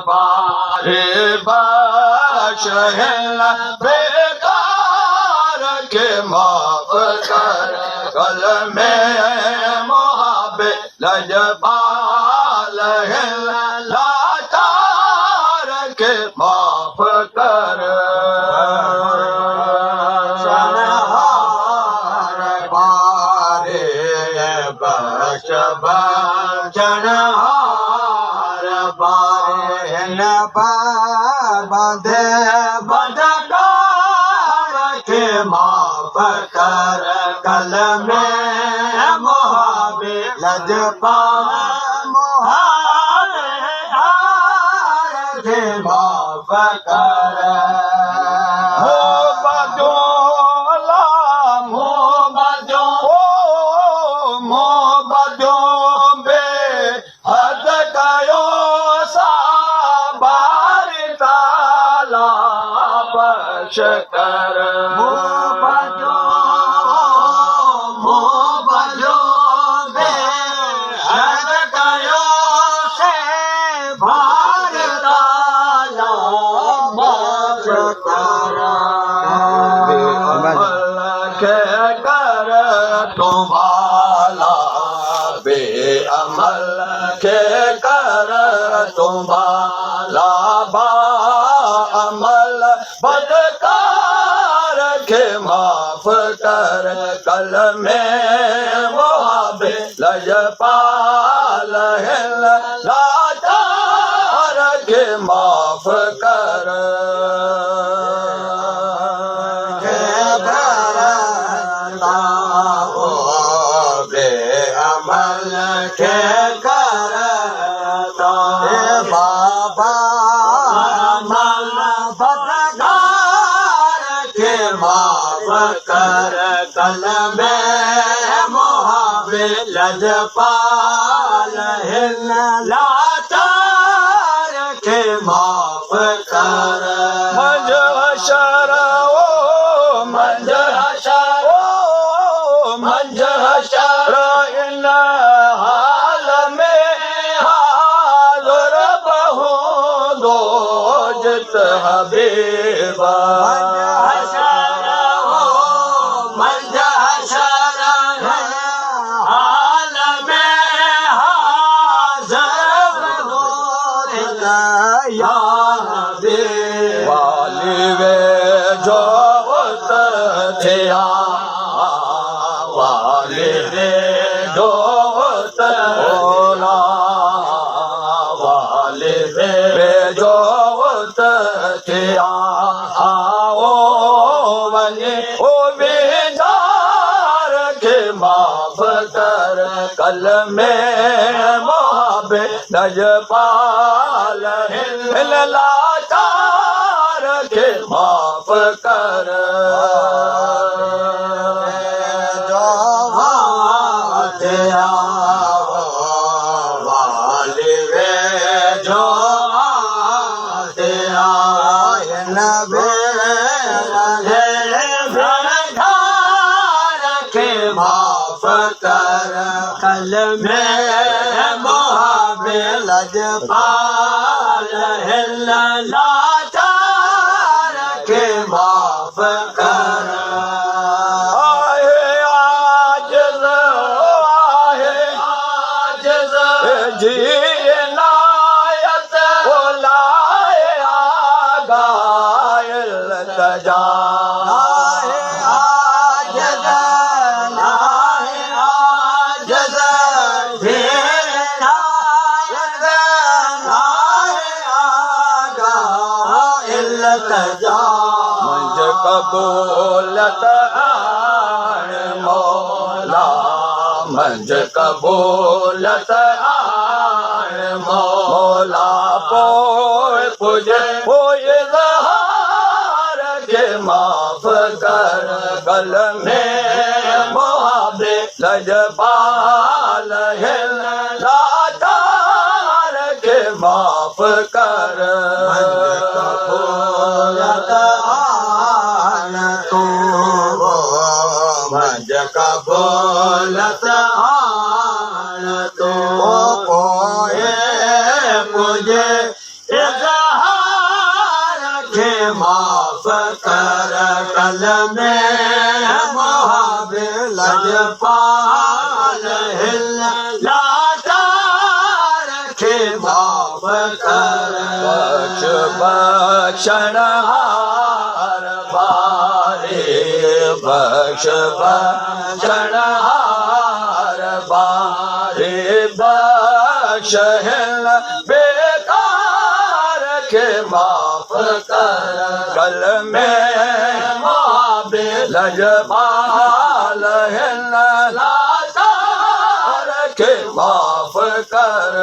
बारे बख्श है बेकार के माफ कर कल में मुहाबे लजपाल है लाचार के माफ कर बारे बख्श जनहार बारे न बंधे बंधकार के माफ कर कल में मुहाबे लजपाल मुहाबे के माफ कर कर मोबजो बे हर कयो से भारताला बख्श कर अमल के कर तुम्हारा बे अमल के कर तुम्हारा बा अमल बदकार के माफ कर कल में मुहाबे लजपाल है लाचार के माफ कर बे अमल के कर बाबा माफ कर कल में मुहाबे लजपाल है लाचार के माफ कर मंजहशर ओ मंजहशर ओ मंजहशर इन हाल में हाज़िर बहु दो जित हबीबा वाली वे जो थिया वाली वे जो ओला वाली वे जो थिया आओ वने ओ बेजार के माफ कर कल में मुहाबे लजपाल लाचार के माफ कर जो वाली वे जो के माफ कर कल में मुहाबे लजपाल है लाचार के माफ कर आहे आजिज़ जी नायत बुलाए आगायल तजा मंज कबूलत आन मौला मंज कबूलत आन मौला पोए पुजे पोए ज़हार के माफ कर कल में मुहाबे लजपाल है लाचार के माफ कर मंज कबूलत आन तो पोए तुझे इज़हार खे माफ़ कर कल में मोहबिल लजपाल हिल लाचार खे माफ़ कर बख्श बख्शणहार बारे बख्श बख्शणहार बारे बख्श हिल बेकार के माफ कर कल में मोहबिल लजपाल हिल लाचार के माफ कर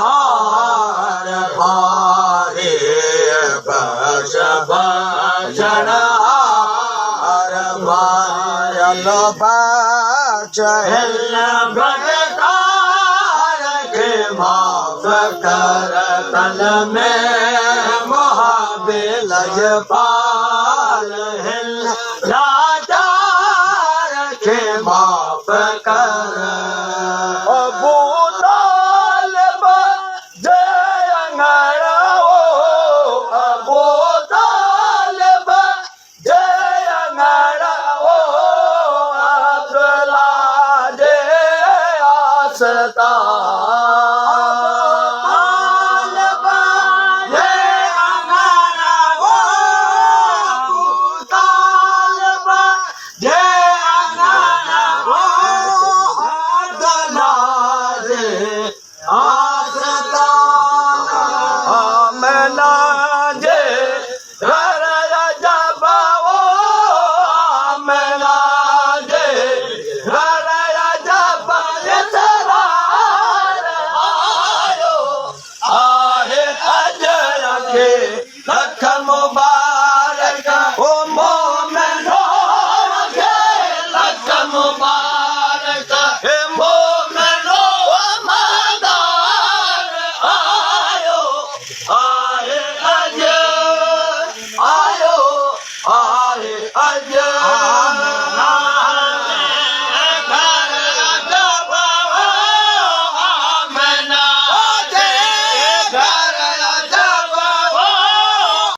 बख्शणहार बारे बख्श बख्शणहार बारे बख्श हिल बेकार के माफ कर कल में मोहबिल लजपाल हिल लाचार के माफ कर अबू तालिब जय अंगड़ाओ अबू तालिब जय अंगड़ाओ अब्दुल्ला जय आस्ता